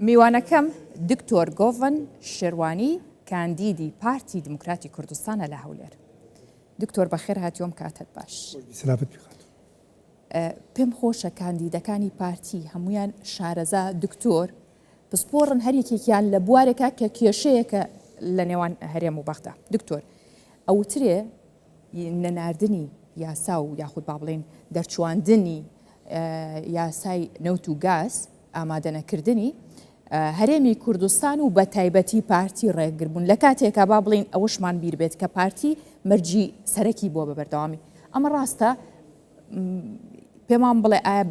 میوانەکەم دکتۆر گۆڤن شێروانی کاندیدی پارتی دموکراتی کوردستانە لە هەولێر. دکتۆر بەخێر هاتیۆم کاتت باش. پێم خۆشە کاندیدەکانی پارتی هەمویان شارەزا دکتۆر پسپۆڕن هەریەکێکیان لە بوارێکە کە کێشەیەکە لە نێوان هەرێم و بەغدا. دکتۆر ئەوترێ نەناردنی یاسا و یاخود با بڵێن دەرچواندنی یاسای نەوت و گاز ئامادە نەکردنی هەرێمی کوردستان و بە تایبەتی پارتی ڕێگربوون لە کاتێکە با بڵین ئەوەشمان بیر بێت کە پارتی مەرجی سەرەکی بۆ بەبەردەوامی. ئەمە ڕاستە پێمان بڵێ ئایا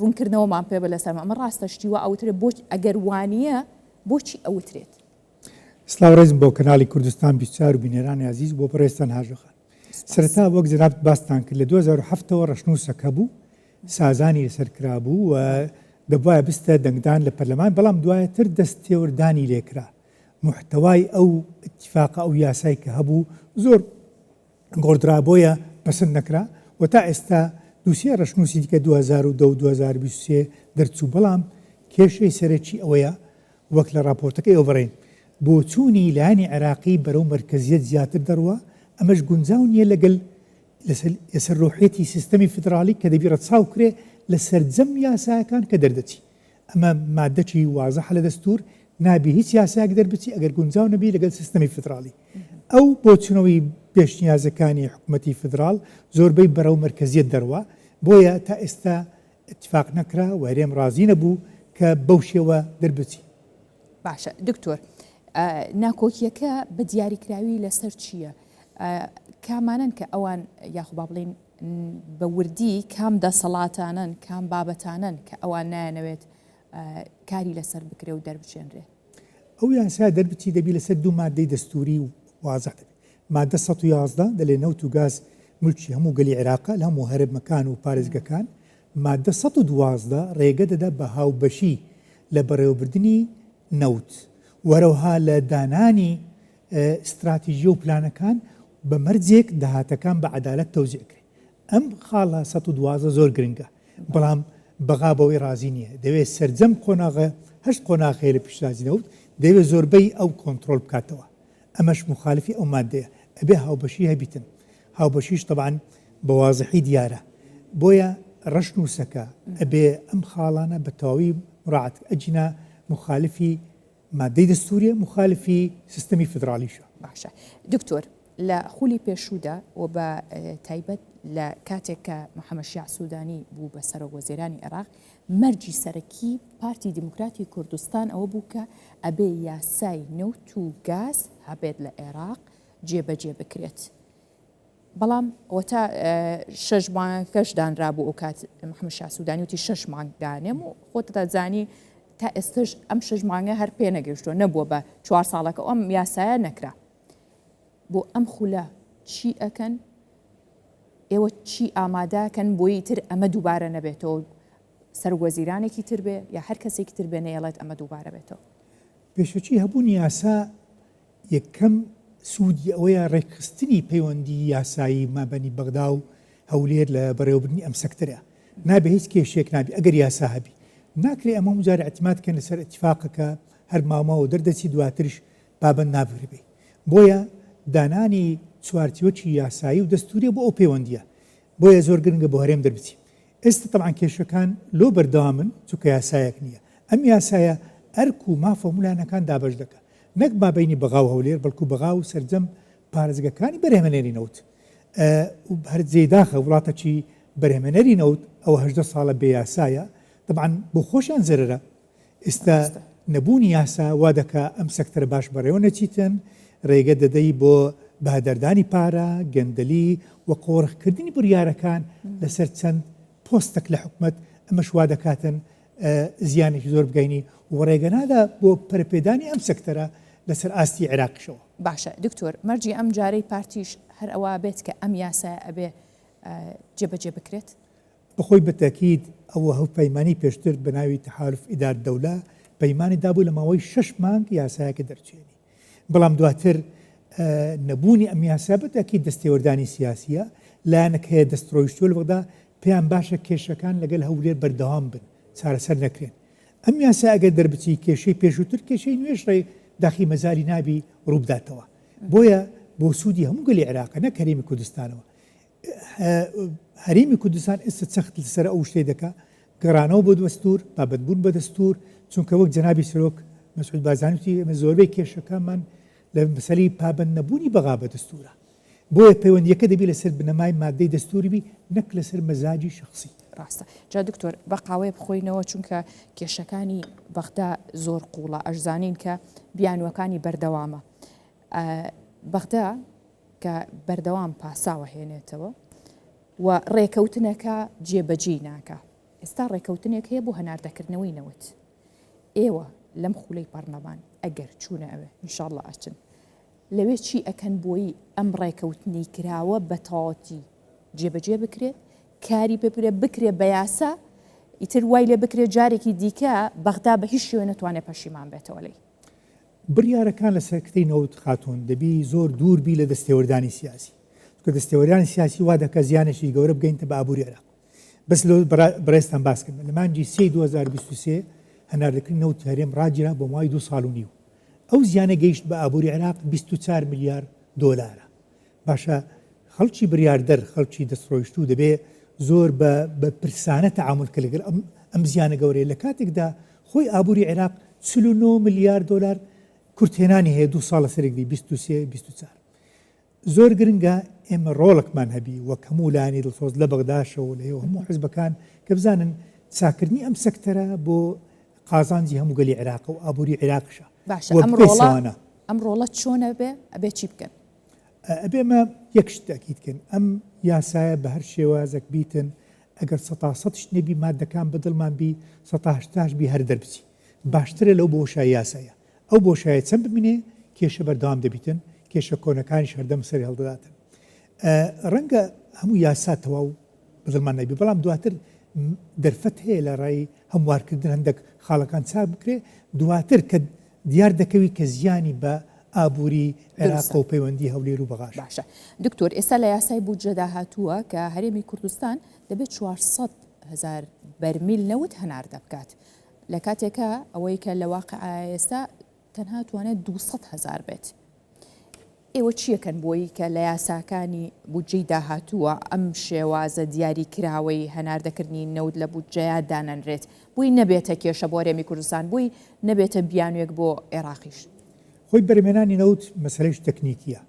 ڕوونکردنەوەمان پێ بە لەسەرمە ئەمە ڕاستە شتیوە ئەوترێ بۆ ئەگەر وانە بۆچی ئەوترێت؟ سلااوڕێزم بۆ کەناڵی کوردستان 24 و بینێرانی عزیز بۆ بەڕێستان هاژەخان. سەرەتا وەک جەنابەت باستان کرد لە 2007ەوە ڕەشنووسەکە بوو، سازانی لەسەرکرا بوو و دەبایە بستە دەنگدان لە پەرلەمان، بەڵام دوایەتر دەستێوەردانی لێکرا. محتەوای ئەو ئیتیفاقە ئەو یاسای کە هەبوو زۆر گۆڕدرا بۆیە پەسەند نەکرا و تا ئێستا دووسێ ڕەشنووسی دیکە 2010 و 2023 دەرچوو. بەڵام کێشەی سەرەکی ئەوەیە وەک لە راپۆرتەکەی ئەوڤڕین بۆ چوونی لایانی عێراقی بەرەو مەرکەزیەت زیاتر دەڕوە. ئەمەش گونجاو نییە لەگەڵ لەسەر ڕۆحێتی سیستەمی فدرالی کە دەبی ڕەچاو کرێ لە سەرجەم یاساکان کە دەردەچی. ئەمە مادەی وازەح لە دەستور نابی هیچ یاساک دەربچی ئەگەر گونجاو نەبی لەگەڵ سیستەمی فدرالی. ئەو بۆ چونەوەی پێشنیازەکانی حکوومەتی فدرال زۆربەی بەرەو مەرکەزیەت دەڕوە، بۆیە تا ئێستا اتفاق نەکرا و هەرێم ڕازی نەبوو کە بەو شێوە دەربچی. باشە دکتۆر، ناکۆکیەکە بە دیاریکراوی لەسەر چییە؟ کامانن کە ئەوان یاخوبا بڵین بە وردی کام دەسەڵاتانن کام بابەتانن کە ئەوان نایەنەوێت کاری لەسەر بکرێ و دەربچێنرێ؟ ئەو یاسا دەربچی دەبی لەسەر دوو مادەی دەستوری و وازەح دەبێت. مادە 111 دەڵێ نەوت و گاز ملکی هەموو گەلی عێراقە لە هەموو هەرێمەکان و پارێزگەکان. مادە 112 ڕێگە دەدا بە هاوبەشی لە بەڕێوەبردننی نەوت وەرەوها لە دانانی استراتیژیە و پلانەکان بە مەرجێک داهاتەکان بە عەدالەت تەوزیعکرێت. ئەم خاڵە 112 زۆر گرنگە، بەڵام بەغا بەوەی رازی نییە. دەوێت سەرجەم قۆناغە هەشت قۆناغەیە لە پیشرازی نەوت دەوێت زۆربەی ئەو کۆنتترۆل بکاتەوە. ئەمەش مخالفی ئەو مادەیە، ئەبێ هاوبەشی هەبیتن. هاوبەشیش طبعاً بە وازەحی دیارە، بۆیە ڕەشنووسەکە ئەبێ ئەم خاڵانە بە تەواوی مراعات ئەجینا مخالفی مادەی دەستوریە، مخالفی سیستەمی فدرالیشە. باشە دکتۆر، لە خولی پێشوودا و بە تایبەت لە کاتێک کە محەممەد شیع سوودانی بوو بە سەرۆکوەزیرانی عێراق، مەرجی سەرەکی پارتی دموکراتی کوردستان ئەوە بوو کە ئەبێ یاسای نەوت و گاز هەبێت لە عێراق جێبەجێ بکرێت. بەڵام ئەوە تا 6 مانگەکەش دانرا بوو. ئەو کات محەممەد شیع سوودانی وتی 6 مانگ دانێم و خۆتە دەزانی تا ئێستش ئەم 6 مانگە هەر پێ نەگەیشتووە، نەبووە بە 4 ساڵەکە ئەم یاسایە نەکرا. بۆ ئەم خولە چی ئەکەن؟ ئێوە چی ئامادەکەن بۆی تر ئەمە دووبارە نەبێتەوە؟ سەرۆکوەزیرانێکی تر بێ یا هەر کەسێکی تر بێ نەیەڵێت ئەمە دووبارە بێتەوە؟ پێشەچی هەبوونی یاسا یەکەم سوودی ئەوەیە ڕێکخستنی پەیوەندی یاسایی مابەنی بەغدا و هەولێر لە بەڕێوەبردننی ئەم سەکتەرە. نابێ هیچ کێشێک نابی ئەگەر یاسا هەبی. ناکرێ ئەمە جارە ئەتیمادکەن لەسەر ئەتیفاقەکە هەر ماوەوە دەردەچی دواتریش بابەت نابڕێ. بۆیە دانانی چوارچێوەکی یاسایی و دەستوریە بۆ ئەو پەیوەندیە، بۆیە زۆر گرنگە بۆ هەرێم دەربچی. ئێستا تەبعاً کێشەکان لۆ بەردەوامن چونکە یاسایەک نییە. ئەم یاسایە ئەرک و مافە مولانەکان دابەش دەکات، نەک مابەینی بەغا و هەولێر، بەڵکو بەغا و سەرجەم پارێزگەکانی بەرهێمەنێری نەوت. هەر جێداخە وڵاتەکی بەرهێمەنەری نەوت ئەو 18 ساڵە بێ یاسایە، طبعاً بۆ خۆشیان زەرەرە. ئێستا نەبوونی یاسا وا دەکا ئەم سەکتەرە باش بەڕێوە نەچیتن، ڕێگە دەدەی بۆ بەهدەردانی پارە، گەندەلی و قۆڕخکردنی بڕیارەکان لەسەر چەند پۆستێک لە حکومەت. ئەمەش وا دەکاتن زیانێکی زۆر بگەینی و ڕێگە نادا بۆ پەرپێدانی ئەم سەکتەرە لەسەر ئاستی عێراقیشەوە. باشە دکتۆر، مەرجی ئەم جارەی پارتیش هەر ئەوە بێت کە ئەم یاسایە ئەبێ جێبەجێ بکرێت؟ بخۆی بەتەکید ئەوە هەو پەیمانی پێشتر بە ناوی تەحالف ئیدارە دەوڵە پەیمانی دابوو لە ماوەی 6 مانگ یاسایەکە دەرچێنی. بەڵام دواتر نەبوونی ئەم یاسا بەتەکید دەستێوەردانی سیاسیە لایەنێک هەیە دەستڕۆیشتووە لە بەغدا پێیان باشە کێشەکان لەگەڵ هەولێر بەردەوام بن، چارەسەر نەکرێن. ئەم یاسا ئەگەر دەربچی کێشەی پێشووتر کێشەی نوێژڕێ داخی مەزاری نابی ڕووبداتەوە بۆیە بۆ سوودی هەموو گەلی عێراق نەک هەرێمی کوردستانەوە هەرێمی کوردستان ئێستا سەخت لەسەر ئەو شتێ دەکا گەڕانەوە بۆ دەستور بابەتبوون بە دەستور چونکە وەک جەنابی سەرۆک مەسعود بارزانوتی ئێمە زۆربەی کێشەکانمان لە مەسەلەی پابەند نەبوونی بەغا بە دەستورە بۆیە پەیوەندیەکە دەبی لەسەر بنەمای مادەی دەستوری بی نەک لەسەر مەزاجی شخصی ڕاستە جا دکتۆر بە قاوەیە بخۆینەوە چونکە کێشەکانی بەغدا زۆر قوڵە ئەشزانین کە بیانوەکانی بەردەوامە بەغدا کە بەردەوام پاساوە هێنێتەوە و ڕێکەوتنەکە جێبەجێ ناکە ئێستا ڕێکەوتنێک هەیە بۆ هەناردەکردنەوەی نەوت ئێوە لەم خولەی پەرلەمان ئەگەر چوونە ئەوێ ئینشاءڵڵا ئەچن لەوێ چی ئەکەن بۆی ئەم ڕێکەوتنی کراوە بە تەواوەتی جێبەجێ بکرێت کاری پێ بکرێ بە یاسا ئیتر وای لێ بکرێت جارێکی دیکە بەغدا بە هیچ شوێ نەتوانێت پەشیمان بێتەوە لێی بڕیارەکان لە سەرکتەی نەوت خاتون دەبی زۆر دووربی لە دەستێوەردانی سیاسی کە دەستێوەردانی سیاسی وا دەکە زیانێکی گەورە بگەینتە بە ئابووری عێراق بەس لە بەڕێستان باسکردن لە مانگی 2023 هەناردەکردنی نەوت هەرێم ڕاجرا بۆ مای 2 ساڵ و نیو ئەو زیانە گەیشت بە ئابووری عێراق 24 میلیارد دۆلارە باشە خەڵکی بریاردەر خەڵکی دەستڕۆیشتوو دەبێ زۆر بە پرسانە تەعاملکە لەگەڵ ئەم زیانە گەورەیە لە کاتێکدا خۆی ئابووری عێراق 49 میلیارد دۆلار کورتێنانی هەیە 2 ساڵ لەسەرێکدی 23 زۆر گرنگە ئێمە ڕۆڵێکمان هەبی وەک هەموو لایانی دڵسۆز لە بەغداشەوە لە هەموو حزبەکان کە بزانن چاکردنی ئەم سەکتەرە بۆ قازانجی هەموو گەلی عێراق و ئابووری عێراقشە باشە ئەم ڕۆڵە چۆنە بێ ئەبێ چی بکەن ئەبێمە یەک شت تاکیدکەن ئەم یاسایە بە هەر شێوازێک بیتن ئەگەر 100 نەبی مادەکان بەدڵمان بی 180 بی هەر دەربچی باشترە لەو بۆشای یاسایە ئەو بۆشایە چەند ببینێ کێشە بەردەوام دەبیتن کێشە کۆنەکانی هەردەم سەری هەڵدەداتن ڕەنگە هەموو یاسا تەواو بەدڵمان نەبی بەڵام دواتر دەرفەت هەیە لە ڕای هەموارکردن هەندێک خاڵەکان چاک بکرێ دواتر کە دیار دەکەوی کە زیانی بە ئابووری عێراق و پەیوەندی هەولێر و بەغاش باشە دکتۆر ئێستا لە یاسای بودجەدا هاتووە کە هەرێمی کوردستان دەبێت 400,000 بەرمیل نەوت هەناردە بکات لە کاتێکە ئەوەی کە لە واقع ئێستا تەنها توانێت 200,000 بێت ئێوە چیەکەن بۆی کە لە یاساکانی بودجەی داهاتووە ئەم شێوازە دیاری کراوەی هەناردەکردنی نەوت لە بودجەیە دانەنرێت بووی نەبێتە کێشە بۆ هەرێمی کوردستان بووی نەبێتە بیانوێک بۆ عێراقیش خۆی بەرهێنانی نەوت مەسەلەیش تەکنیکیە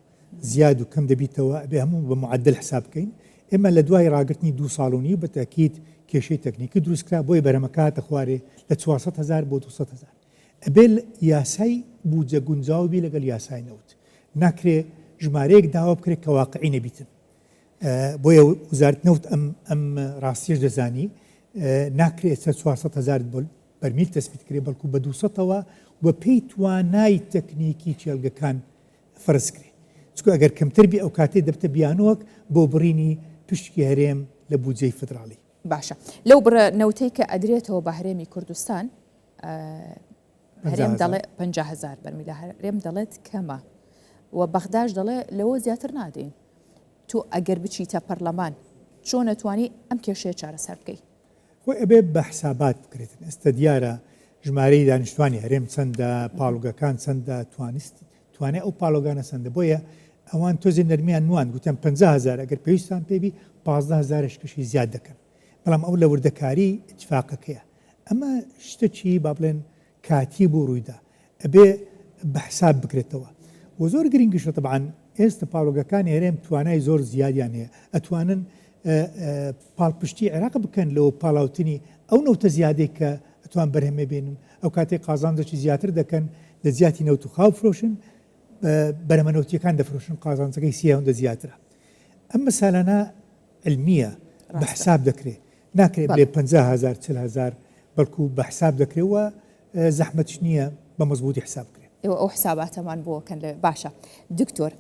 زیاد و کەم دەبیتەوە بێ هەموو بە معدل حساب بکەین ئێمە لە دوای ڕاگررتنی 2 ساڵ و نیو بە تاکید کێشەی تەکنیکی دروستکرا بۆی بەرەمەکاتە خوارێ لە 400,000 بۆ 200,000 ئەبێ یاسای بودجە گونجاوبی لەگەڵ یاسای نەوت ناکرێ ژمارەیەک داوا بکرێت کە واقعی نەبیتن بۆیە وزارەت نەوت ئەم ڕاستیش دەزانی ناکرێت 400,000 بەرمیل تەسبیت کرێ بەڵکو بە 200ەوە بە پێی توانای تەکنیکی چێلگەکان فەرز کرێ چکو ئەگەر کەمتر بی ئەو کاتێ دەبتە بیانوەک بۆ بڕینی پشتی هەرێم لە بودجەی فدراڵی باشە لەو بڕە نەوتەی کە ئەدرێتەوە بە هەرێمی کوردستان هەرێم دەڵێ 50,000 بەرمیل هەرێم دەڵێت کەمە و بەغداش دەڵێ لەوە زیاتر نادەین تۆ ئەگەر بچیتە پەرلەمان چۆن نەتوانی ئەم کێشەیە چارەسەر بکەیت خۆی ئەبێ بە حسابات بکرێتن ئێستا دیارە ژمارەی دانیشتوانی هەرێم چەندە پاڵۆگەکان چەندە توانێت ئەو پاڵۆگانە چەندە بۆیە ئەوان تۆزی نەرمیان نوان گوتیان 50,000 ئەگەر پێویستان پێبی 15,000 کەشی زیاد دەکەن بەڵام ئەو لە وردەکاری اتفاقەکەیە ئەمە شتێکی با بڵێن کاتی بۆ ڕوویدا ئەبێ بە حساب بکرێتەوە و زۆر گرنگیشە طبعاً ئێستا پاڵۆگەکانی هەرێم توانای زۆر زیادیان هەیە ئەتوانن پاڵپشتی عێراق بکەن لەوە پاڵاوتنی ئەو نەوتە زیادەی کە ئەتوان بەرهەمێ بێنن ئەو کاتێک قازانجێکی زیاتر دەکەن لە زیاتی نەوت و خاو فرۆشن بەرهەمە نەوتیەکان دەفرۆشن قازانجەکەی سیاوەندە زیاترە ئەم مەسالانە علمیە بە حساب دەکرێت ناکرێت بێ 50,000 40,000 بەڵکو بە حساب دەکرێتەوە زەحمەتش نییە بە مەزبوطی حساب بکرێت ئەو حساباتەمان بۆکەن لە باشە دکتۆر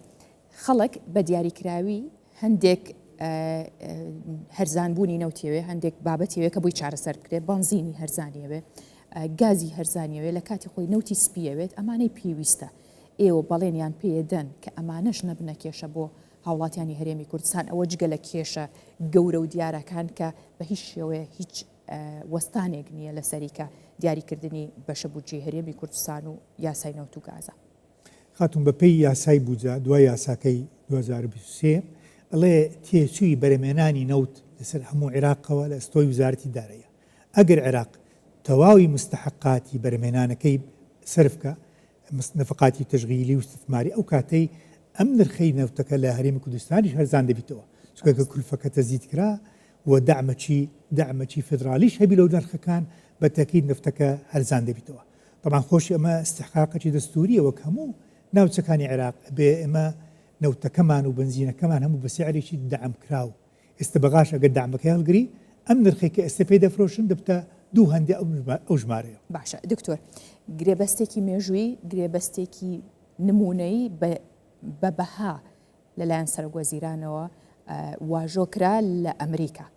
خەڵک بە دیاریکراوی هەندێک هەرزانبوونی نەوتێوێ هەندێک بابەتێوێ کە بۆی چارەسەر بکرێت بانزینی هەرزانیەوێ گازی هەرزانیەوێ لە کاتی خۆی نەوتی سپیەوێت ئەمانەی پێویستە ئێوە بەڵێنیان پێدەن کە ئەمانەش نەبنە کێشە بۆ هاوڵاتیانی هەرێمی کوردستان ئەوە جگە لە کێشە گەورە و دیارەکان کە بە هیچ شێوەیە هیچ وەستانێک نییە لە سەریکە دیاریکردنی بەشە بودجێ هەرێمی کوردستان و یاسای نەوت و گازە. خاتون بەپێی یاسای بوجە دوای یاساکەی 2023 ئەڵێ تێچووی بەرەمێنانی نەوت لەسەر هەموو عێراقەوە لە ئەستۆی وزارەتی دارەیە. ئەگەر عێراق تەواوی مستحقاتی بەرەمێنانەکەی سرفکە نفقاتی تشغیلی و استثماری ئەو کاتەی ئەم نرخەی نەوتەکە لە هەرێمی کوردستانیش هەرزان دەبیتەوە چونکە کولفەکە تەزیید کرا و دعمەکی فدرالیش هەبی لەو نرخەکان بە تەکید نفتەکە هەرزان دەبیتەوە. طبعا خۆشی ئەمە استحقاقی دەستوریە وەک هەموو ناوچەکانی عێراق بێ ئێمە نەوتەکەمان و بنزینەکەمان هەموو بە سعرێکی دعم کراو. ئێستا بەغاش ئەگەر دعمەکە هەڵگری ئەم نرخێکی ئێستا پێی دەفرۆشن دەبتە دوو هەندێ ئەو ژمارەیە. باشە دکتۆر، گرێبەستێکی مێژووی گرێبەستێکی نمونەی بە بەها لەلایەن سەرۆکوەزیرانەوە واژۆکرا لە ئەمریکا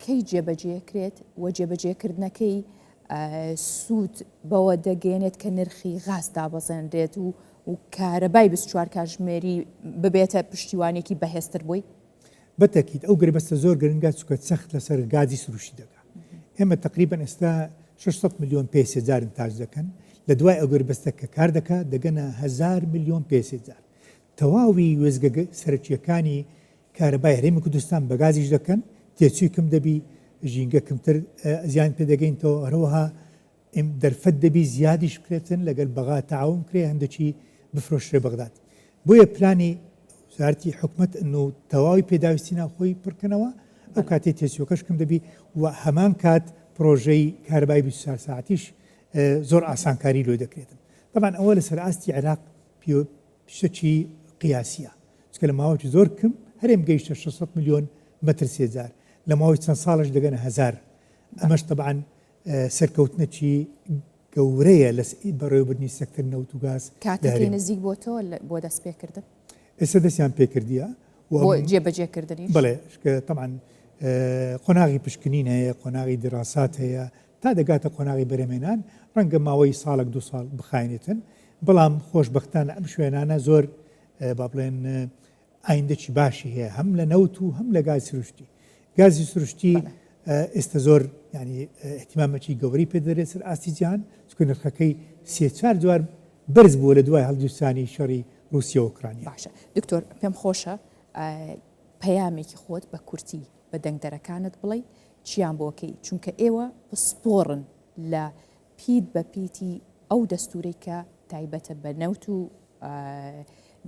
کەی جێبەجێکرێت و جێبەجێکردنەکەی سوود بەوە دەگەێنێت کە نرخی غاز دابەزێنرێت و کارەبای 24 کاتژمێری ببێتە پشتیوانێکی بەهێزتر بووی؟ بەتەکید ئەو گرێبەستە زۆر گرنگە چونکە سەخت لەسەر گازی سروشتی دەکات. ئێمە تقریبا ئێستا 600 میلیۆن پێسێجارن تاج دەکەن لە دوای ئەو گرێبەستە کە کار دەکات دەگەنە 1000 میلیۆن پێسێجار. تەواوی وێزگە سەرچیەکانی کارەبای هەرێمی کوردستان بە گازیش دەکەن، تێچووی کەم دەبی، ژینگە کەمتر زیان پێ دەگەینەوە، هەروەها دەرفەت دەبی زیادیش بکرێتن لەگەڵ بەغا تەعاون کرێ هەندێکی بفرۆشرێ بەغداد. بۆیە پلانی وزارەتی حکومەت و تەواوی پێداویستی ناوخۆی پڕکردنەوە ئەو کاتێ تێچووەکەش کەم دەبی و هەمان کات پرۆژەی کارەبای 24 ساعتیش زۆر ئاسانکاری لۆ دەکرێتن. طبعا ئەوە لەسەر ئاستی عێراق پیشەکی قیاسیە چکە لە ماوەی زۆر کەم هەرێم گەیشتە 600 میلیۆن مەتر سێجار لە ماوەی چەند ساڵش دەگەنە 1000. ئەمەش طبعا سەرکەوتنەکی گەورەیە لە بەڕێوەبردننی سەکتەر نەوت و گاز. کاتێکی نزیک بۆتەوە بۆ دەست پێکردن ئێستا دەستیان پێکردیە بۆ جێبەجێکردنی؟ بڵێ طبعا قۆناغی پشکنین هەیە، قۆناغی دراسات هەیە، تا دەگاتە قۆناغی بەرەمێنان ڕەنگە ماوەی ساڵک دو ساڵ بخاینێتن. بەڵام خۆشبەختانە ئەم شوێنانە زۆر با بڵێن ئایندەکی باشی هەیە هەم لە نەوت و هەم لە گازی سروشتی. گازی سروشتی ئێستا زۆر ینی احتیمامەکی گەوری پێدەرێت سەر ئاستی جیهان چونکە نرخەکەی 3-4 جوار بەرز بووە لە دوای هەڵگیرسانی شەڕی رووسیا و ئوکرانیا. باشە دکتۆر، پێم خۆشە پەیامێکی خۆت بە کورتی بە دەنگدەرەکانت بڵێ چیان بۆکەی، چونکە ئێوە پسپۆڕن لە پیت بە پیتی ئەو دەستوری کە تایبەتە بە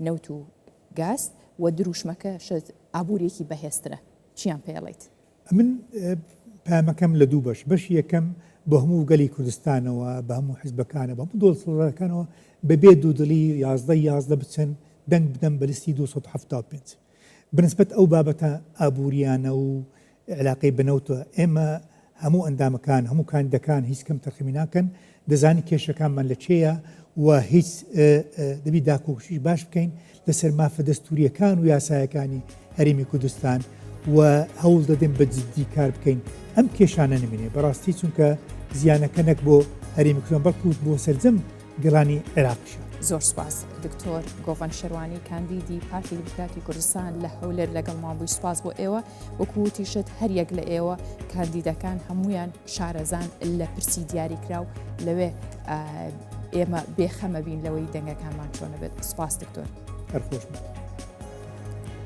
نەوت و گاز و دروشمەکە ئابوورێکی بەهێزترە، چیان پێڵیت؟ من پامەکەم لە دوو بەشی یەکەم بە هەموو گەلی کوردستانەوە بە هەموو حیزبەکانە بە هەموو دۆڵسەڵەکانەوە بەبێ دوودڵی 11 بچن دەنگ بدەن بە لیستی 275 بنسبەت ئەو بابەتە ئابووریانە و علاقەی بنەوتەوە. ئێمە هەموو ئەندامەکان هەموو کاندەکان هیچ کەم تەرخیمی ناکەن، دەزانی کێشەکانمان لە چێیە و هیچ دەبی داکۆکشیش باش بکەین لەسەر مافە دەستوریەکان و یاسایەکانی هەرێمی کوردستان و هەوڵ دەدەین بە جددی کار بکەین ئەم کێشانە نمێنێ بەڕاستی چونکە زیانەکە نەک بۆ هەرێمی کوردستان بەڵکو بۆ سەرجەم گەڵانی عێراقیشە. زۆر سپاس دکتۆر گۆڤان شەروانی کاندیدی پارتی دیموکراتی کوردستان لە هەولێر لەگەڵمان بووی. سپاس بۆ ئێوە وەکوتیشت هەر یەک لە ئێوە کاندیدەکان هەمویان شارەزان لە پرسی دیاری کراو لەوێ ئێمە بێخەمە بین لەوەی دەنگەکانمان چۆنە بێت. سپاس دکتۆر. هەر خۆش بێت.